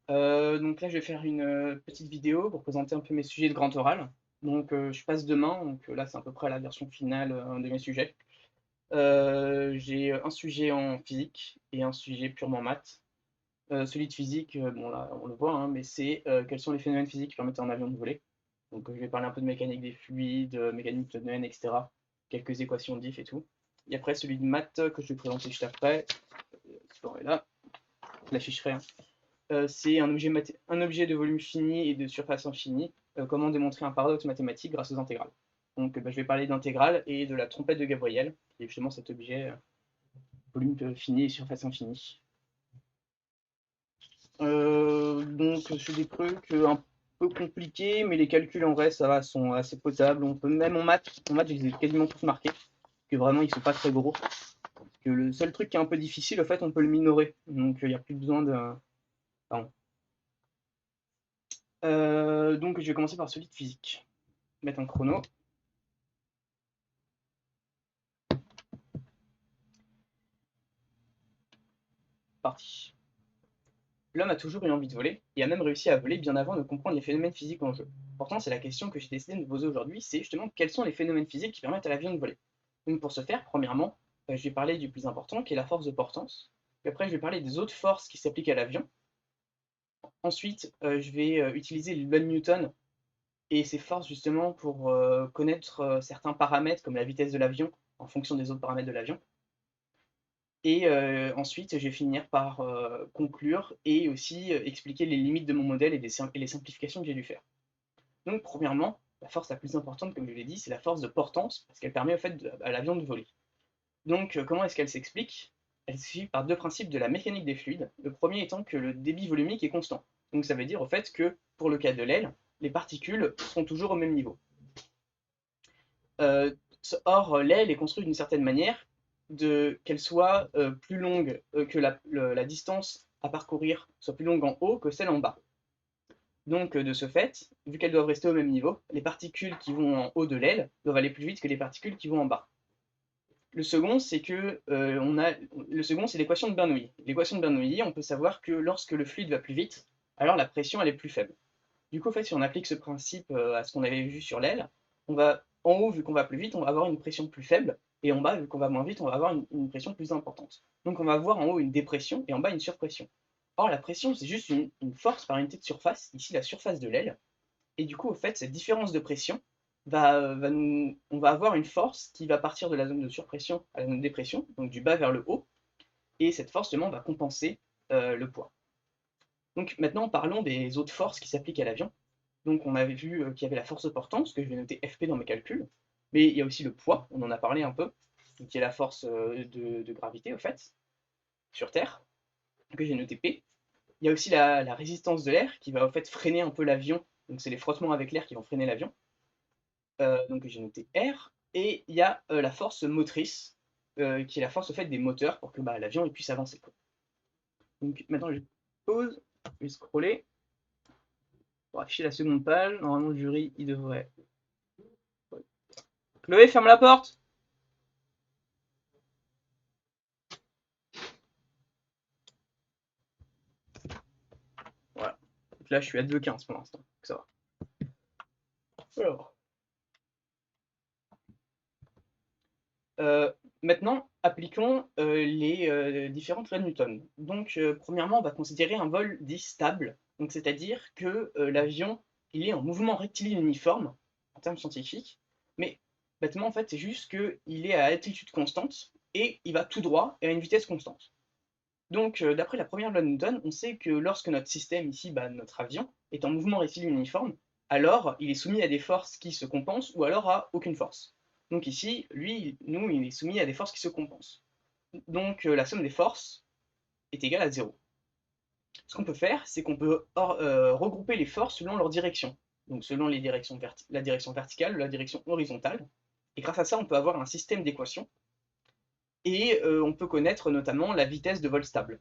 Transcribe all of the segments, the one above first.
Donc là, je vais faire une petite vidéo pour présenter un peu mes sujets de grand oral. Donc je passe demain, donc là c'est à peu près la version finale de mes sujets. J'ai un sujet en physique et un sujet purement maths. Celui de physique, bon là on le voit, hein, mais c'est quels sont les phénomènes physiques qui permettent à un avion de voler. Donc je vais parler un peu de mécanique des fluides, mécanique newtonienne, etc. Quelques équations diff et tout. Et après celui de maths que je vais présenter juste après, est là, je l'afficherai, hein. C'est un objet de volume fini et de surface infinie. Comment démontrer un paradoxe mathématique grâce aux intégrales. Donc je vais parler d'intégrales et de la trompette de Gabriel, qui est justement cet objet volume fini et surface infinie. Donc c'est des trucs un peu compliqués, mais les calculs en vrai ça va, sont assez potables. On peut même en maths je les ai quasiment tous marqués, que vraiment ils sont pas très gros. Que le seul truc qui est un peu difficile, au fait, on peut le minorer. Donc il n'y a plus besoin de. Pardon. Donc je vais commencer par celui de physique. Mettre un chrono. Parti. L'homme a toujours eu envie de voler, et a même réussi à voler bien avant de comprendre les phénomènes physiques en jeu. Pourtant, c'est la question que j'ai décidé de me poser aujourd'hui, c'est justement quels sont les phénomènes physiques qui permettent à l'avion de voler. Donc pour ce faire, premièrement, je vais parler du plus important, qui est la force de portance. Puis après, je vais parler des autres forces qui s'appliquent à l'avion. Ensuite, je vais utiliser les lois de Newton et ses forces justement pour connaître certains paramètres comme la vitesse de l'avion en fonction des autres paramètres de l'avion. Et ensuite, je vais finir par conclure et aussi expliquer les limites de mon modèle et les simplifications que j'ai dû faire. Donc, premièrement, la force la plus importante, comme je l'ai dit, c'est la force de portance, parce qu'elle permet au fait à l'avion de voler. Donc, comment est-ce qu'elle s'explique? Elle s'explique par deux principes de la mécanique des fluides. Le premier étant que le débit volumique est constant. Donc, ça veut dire au fait que, pour le cas de l'aile, les particules sont toujours au même niveau. Euh, Or, l'aile est construite d'une certaine manière, qu'elle soit plus longue, que la distance à parcourir soit plus longue en haut que celle en bas. Donc, de ce fait, vu qu'elles doivent rester au même niveau, les particules qui vont en haut de l'aile doivent aller plus vite que les particules qui vont en bas. Le second, c'est l'équation de Bernoulli. L'équation de Bernoulli, on peut savoir que lorsque le fluide va plus vite, alors la pression elle est plus faible. Du coup, en fait, si on applique ce principe à ce qu'on avait vu sur l'aile, en haut, vu qu'on va plus vite, on va avoir une pression plus faible, et en bas, vu qu'on va moins vite, on va avoir une pression plus importante. Donc on va avoir en haut une dépression et en bas une surpression. Or, la pression, c'est juste une force par unité de surface, ici la surface de l'aile, et du coup, au fait, cette différence de pression on va avoir une force qui va partir de la zone de surpression à la zone de dépression, donc du bas vers le haut, et cette force, justement, va compenser le poids. Donc maintenant, parlons des autres forces qui s'appliquent à l'avion. Donc on avait vu qu'il y avait la force de portance, que je vais noter Fp dans mes calculs, mais il y a aussi le poids, on en a parlé un peu, qui est la force de gravité, au fait, sur Terre, que j'ai noté P. Il y a aussi la résistance de l'air, qui va au fait freiner un peu l'avion, donc c'est les frottements avec l'air qui vont freiner l'avion, donc j'ai noté R. Et il y a la force motrice, qui est la force au fait des moteurs, pour que l'avion puisse avancer, quoi. Donc maintenant je pause, je vais scroller, pour afficher la seconde page, normalement le jury il devrait... Chloé, ferme la porte! Voilà. Donc là, je suis à 2,15 pour l'instant. Ça va. Alors, maintenant, appliquons les différentes lois de Newton. Donc, premièrement, on va considérer un vol dit stable. Donc, c'est-à-dire que l'avion, il est en mouvement rectiligne uniforme, en termes scientifiques, mais bêtement, en fait, c'est juste qu'il est à altitude constante et il va tout droit et à une vitesse constante. Donc, d'après la première loi de Newton, on sait que lorsque notre système, ici, notre avion, est en mouvement rectiligne uniforme, alors il est soumis à des forces qui se compensent ou alors à aucune force. Donc ici, il est soumis à des forces qui se compensent. Donc la somme des forces est égale à 0. Ce qu'on peut faire, c'est qu'on peut regrouper les forces selon leur direction. Donc selon la direction verticale ou la direction horizontale. Et grâce à ça, on peut avoir un système d'équations. Et on peut connaître notamment la vitesse de vol stable.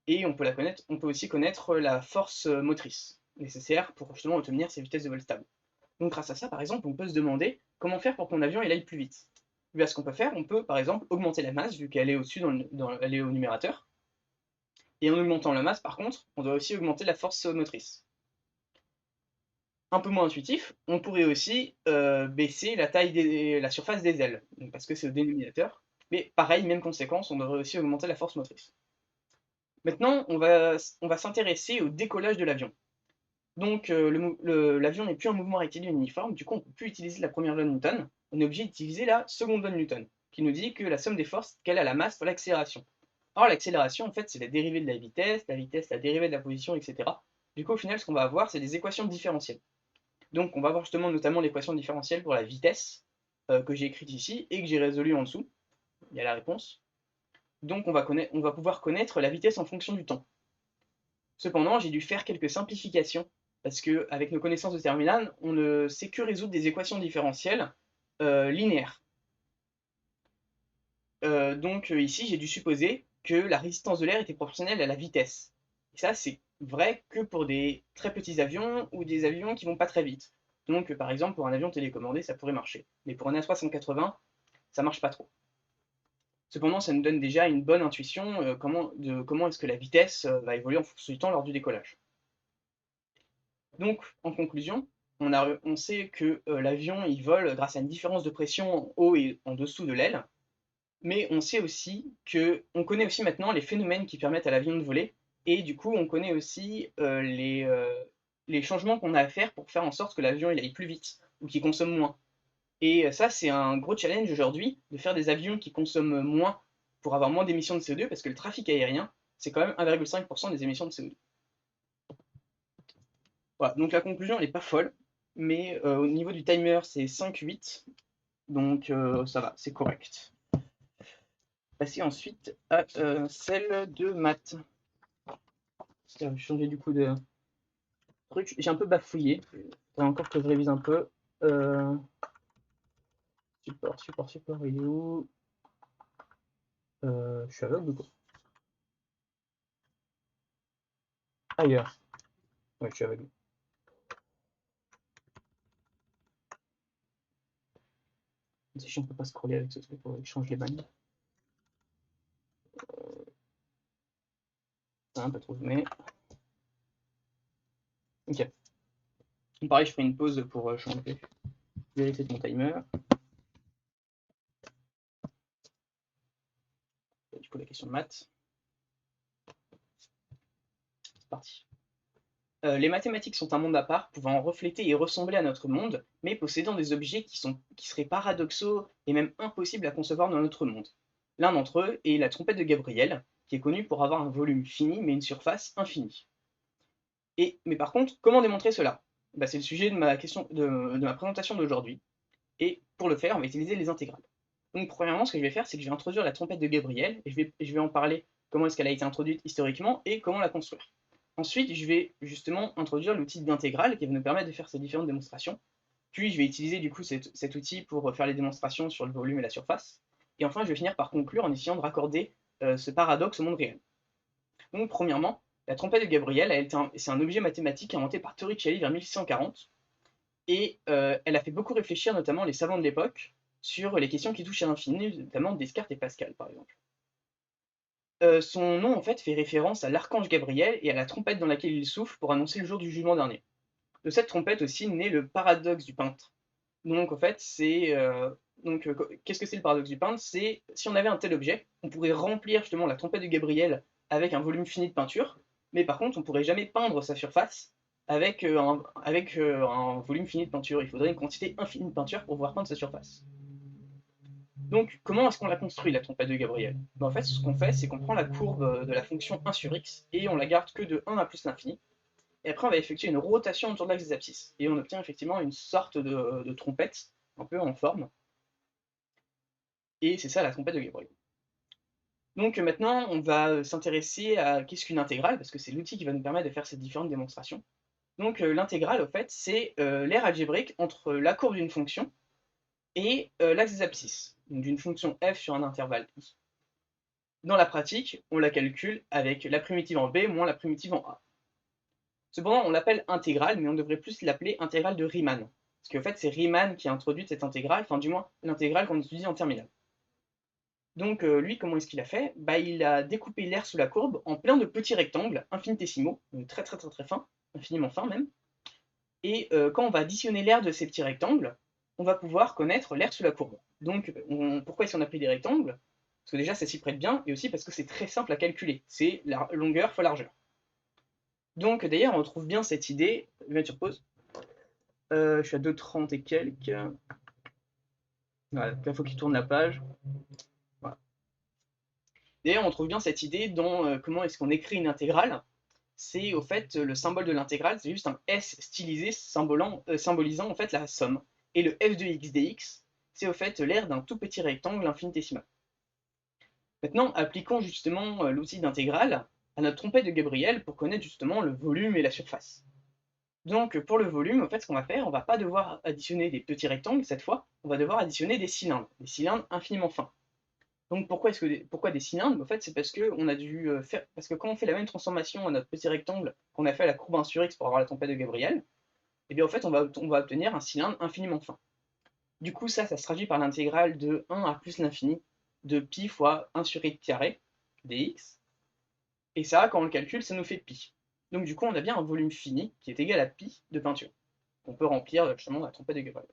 Et on peut aussi connaître la force motrice nécessaire pour justement obtenir ces vitesses de vol stables. Donc grâce à ça, par exemple, on peut se demander comment faire pour que mon avion il aille plus vite. Et bien, ce qu'on peut faire, on peut par exemple augmenter la masse, vu qu'elle est au-dessus elle est au numérateur, Et en augmentant la masse, par contre, on doit aussi augmenter la force motrice. Un peu moins intuitif, on pourrait aussi baisser la surface des ailes, donc parce que c'est au dénominateur, mais pareil, même conséquence, on devrait aussi augmenter la force motrice. Maintenant, on va s'intéresser au décollage de l'avion. Donc l'avion n'est plus un mouvement rectiligne uniforme, du coup on ne peut plus utiliser la première loi de Newton, on est obligé d'utiliser la seconde loi de Newton, qui nous dit que la somme des forces est égale à la masse fois l'accélération. Alors l'accélération, en fait, c'est la dérivée de la vitesse, la dérivée de la position, etc. Du coup, au final, ce qu'on va avoir, c'est des équations différentielles. Donc on va voir justement notamment l'équation différentielle pour la vitesse, que j'ai écrite ici, et que j'ai résolue en dessous, il y a la réponse. Donc on va pouvoir connaître la vitesse en fonction du temps. Cependant, j'ai dû faire quelques simplifications, parce qu'avec nos connaissances de terminale, on ne sait que résoudre des équations différentielles linéaires. Donc ici, j'ai dû supposer que la résistance de l'air était proportionnelle à la vitesse. Et ça, c'est vrai que pour des très petits avions ou des avions qui vont pas très vite. Donc par exemple, pour un avion télécommandé, ça pourrait marcher. Mais pour un A380, ça marche pas trop. Cependant, ça nous donne déjà une bonne intuition de comment est-ce que la vitesse va évoluer en fonction du temps lors du décollage. Donc, en conclusion, on sait que l'avion il vole grâce à une différence de pression en haut et en dessous de l'aile, mais on sait aussi on connaît aussi maintenant les phénomènes qui permettent à l'avion de voler, et du coup, on connaît aussi les changements qu'on a à faire pour faire en sorte que l'avion il aille plus vite ou qu'il consomme moins. Et ça, c'est un gros challenge aujourd'hui de faire des avions qui consomment moins pour avoir moins d'émissions de CO2, parce que le trafic aérien, c'est quand même 1,5% des émissions de CO2. Voilà, donc la conclusion, elle n'est pas folle, mais au niveau du timer, c'est 5-8, donc ça va, c'est correct. Passer ensuite à celle de maths. Je vais changer du coup de truc. J'ai un peu bafouillé, il faudrait encore que je révise un peu. Support, il est où? Je suis aveugle ou quoi? Ailleurs. Ouais, je suis aveugle. C'est chiant, on peut pas scroller avec ce truc, il change les bandes. Un peu trop, mais. Ok. Pareil, je ferai une pause pour changer. Vérifier mon timer. Et du coup, la question de maths. C'est parti. Les mathématiques sont un monde à part, pouvant refléter et ressembler à notre monde, mais possédant des objets qui seraient paradoxaux et même impossibles à concevoir dans notre monde. L'un d'entre eux est la trompette de Gabriel, qui est connue pour avoir un volume fini mais une surface infinie. Mais par contre, comment démontrer cela? C'est le sujet de ma présentation d'aujourd'hui, et pour le faire, on va utiliser les intégrales. Donc premièrement, ce que je vais faire, c'est que je vais introduire la trompette de Gabriel, et je vais en parler, comment est-ce qu'elle a été introduite historiquement, et comment la construire. Ensuite, je vais justement introduire l'outil d'intégrale qui va nous permettre de faire ces différentes démonstrations. Puis, je vais utiliser du coup cet outil pour faire les démonstrations sur le volume et la surface. Et enfin, je vais finir par conclure en essayant de raccorder ce paradoxe au monde réel. Donc, premièrement, la trompette de Gabriel, c'est un objet mathématique inventé par Torricelli vers 1640. Et elle a fait beaucoup réfléchir notamment les savants de l'époque sur les questions qui touchent à l'infini, notamment Descartes et Pascal, par exemple. Son nom en fait fait référence à l'archange Gabriel et à la trompette dans laquelle il souffle pour annoncer le jour du jugement dernier. De cette trompette aussi naît le paradoxe du peintre. Donc en fait, qu'est-ce que c'est le paradoxe du peintre? C'est si on avait un tel objet, on pourrait remplir justement la trompette de Gabriel avec un volume fini de peinture, mais par contre, on pourrait jamais peindre sa surface avec un volume fini de peinture. Il faudrait une quantité infinie de peinture pour pouvoir peindre sa surface. Donc, comment est-ce qu'on la construit, la trompette de Gabriel? En fait, ce qu'on fait, c'est qu'on prend la courbe de la fonction 1 sur x et on la garde que de 1 à plus l'infini. Et après, on va effectuer une rotation autour de l'axe des abscisses. Et on obtient effectivement une sorte de trompette, un peu en forme. Et c'est ça la trompette de Gabriel. Donc maintenant, on va s'intéresser à qu'est-ce qu'une intégrale, parce que c'est l'outil qui va nous permettre de faire ces différentes démonstrations. Donc l'intégrale, au fait, c'est l'aire algébrique entre la courbe d'une fonction et l'axe des abscisses, d'une fonction f sur un intervalle i. Dans la pratique, on la calcule avec la primitive en b moins la primitive en a. Cependant, on l'appelle intégrale, mais on devrait plus l'appeler intégrale de Riemann. Parce qu'en fait, c'est Riemann qui a introduit cette intégrale, enfin du moins l'intégrale qu'on étudie en terminale. Donc lui, comment est-ce qu'il a fait? Bah, il a découpé l'air sous la courbe en plein de petits rectangles infinitésimaux, donc très très très très fins, infiniment fins même. Et quand on va additionner l'air de ces petits rectangles, on va pouvoir connaître l'air sous la courbe. Donc pourquoi est-ce qu'on a pris des rectangles? Parce que déjà ça s'y prête bien, et aussi parce que c'est très simple à calculer. C'est la longueur fois largeur. Donc d'ailleurs on retrouve bien cette idée. Je vais mettre sur pause. Je suis à 2,30 et quelques. Voilà, il faut qu'il tourne la page. Voilà. D'ailleurs on trouve bien cette idée dans comment est-ce qu'on écrit une intégrale. C'est au fait le symbole de l'intégrale, c'est juste un S stylisé symbolisant en fait la somme. Et le f de x dx, c'est au fait l'air d'un tout petit rectangle infinitésimal. Maintenant, appliquons justement l'outil d'intégrale à notre trompette de Gabriel pour connaître justement le volume et la surface. Donc pour le volume, en fait, ce qu'on va faire, on va pas devoir additionner des petits rectangles cette fois, on va devoir additionner des cylindres infiniment fins. Donc pourquoi des cylindres? En fait, c'est parce que on a dû faire, parce que quand on fait la même transformation à notre petit rectangle qu'on a fait à la courbe 1 sur x pour avoir la tempête de Gabriel, et bien en fait on va obtenir un cylindre infiniment fin. Du coup ça se traduit par l'intégrale de 1 à plus l'infini de pi fois 1 sur x carré dx, et ça quand on le calcule ça nous fait pi. Donc du coup on a bien un volume fini qui est égal à pi de peinture. On peut remplir justement la tempête de Gabriel.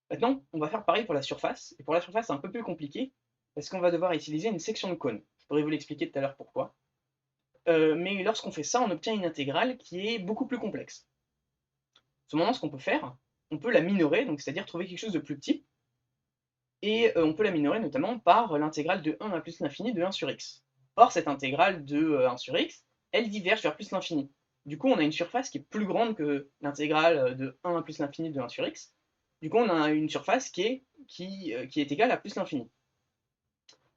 Maintenant, on va faire pareil pour la surface, et pour la surface c'est un peu plus compliqué, parce qu'on va devoir utiliser une section de cône. Je pourrais vous l'expliquer tout à l'heure pourquoi. Mais lorsqu'on fait ça, on obtient une intégrale qui est beaucoup plus complexe. À ce moment, ce qu'on peut faire, on peut la minorer, donc c'est-à-dire trouver quelque chose de plus petit, et on peut la minorer notamment par l'intégrale de 1 à plus l'infini de 1 sur x. Or, cette intégrale de 1 sur x, elle diverge vers plus l'infini. Du coup, on a une surface qui est plus grande que l'intégrale de 1 à plus l'infini de 1 sur x. Du coup, on a une surface qui est égale à plus l'infini.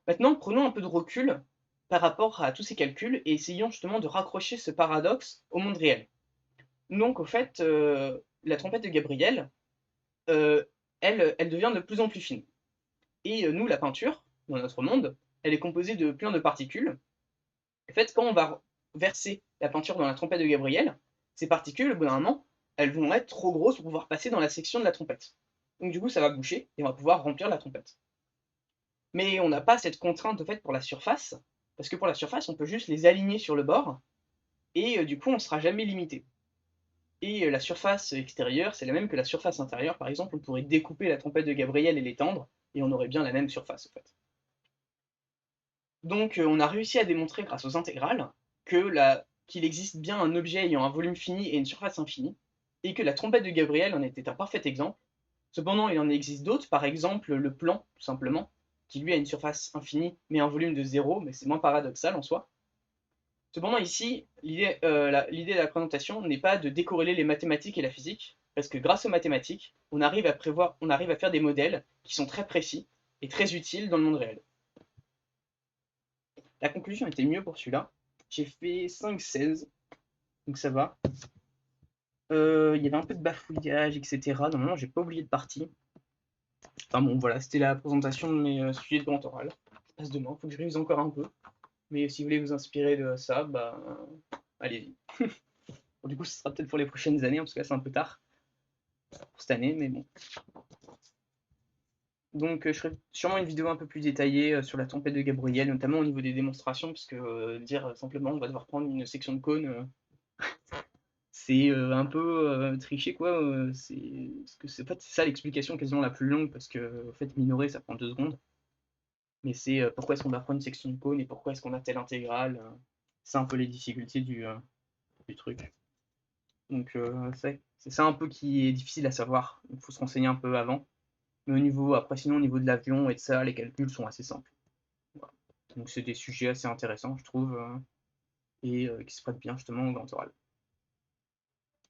Maintenant, prenons un peu de recul par rapport à tous ces calculs et essayons justement de raccrocher ce paradoxe au monde réel. Donc, au fait, la trompette de Gabriel, euh, elle devient de plus en plus fine. Et nous, la peinture, dans notre monde, elle est composée de plein de particules. En fait, quand on va verser la peinture dans la trompette de Gabriel, ces particules, au bout d'un moment, elles vont être trop grosses pour pouvoir passer dans la section de la trompette. Donc du coup, ça va boucher et on va pouvoir remplir la trompette. Mais on n'a pas cette contrainte, en fait, pour la surface, parce que pour la surface, on peut juste les aligner sur le bord, et du coup, on ne sera jamais limité. Et la surface extérieure, c'est la même que la surface intérieure. Par exemple, on pourrait découper la trompette de Gabriel et l'étendre, et on aurait bien la même surface, en fait. Donc on a réussi à démontrer grâce aux intégrales qu'il existe bien un objet ayant un volume fini et une surface infinie, et que la trompette de Gabriel en était un parfait exemple. Cependant, il en existe d'autres, par exemple le plan, tout simplement, qui lui a une surface infinie mais un volume de 0, mais c'est moins paradoxal en soi. Cependant ici, l'idée de la présentation n'est pas de décorréler les mathématiques et la physique, parce que grâce aux mathématiques, on arrive à faire des modèles qui sont très précis et très utiles dans le monde réel. La conclusion était mieux pour celui-là. J'ai fait 5,16, donc ça va. Il y avait un peu de bafouillage, etc. Normalement, j'ai pas oublié de partie. Enfin bon, voilà, c'était la présentation de mes sujets de grand oral. Je passe demain, faut que je révise encore un peu. Mais si vous voulez vous inspirer de ça, bah allez-y. Bon, du coup, ce sera peut-être pour les prochaines années, parce que là c'est un peu tard pour cette année, mais bon. Donc je ferai sûrement une vidéo un peu plus détaillée sur la tempête de Gabriel, notamment au niveau des démonstrations, parce que dire simplement on va devoir prendre une section de cône, c'est un peu triché quoi. C'est ça l'explication quasiment la plus longue, parce que en fait minorer ça prend 2 secondes. Mais c'est pourquoi est-ce qu'on va prendre une section de cône et pourquoi est-ce qu'on a telle intégrale. C'est un peu les difficultés du truc. Donc c'est ça un peu qui est difficile à savoir. Il faut se renseigner un peu avant. Mais après sinon au niveau de l'avion et de ça, les calculs sont assez simples. Voilà. Donc c'est des sujets assez intéressants je trouve, et qui se prêtent bien justement au grand oral.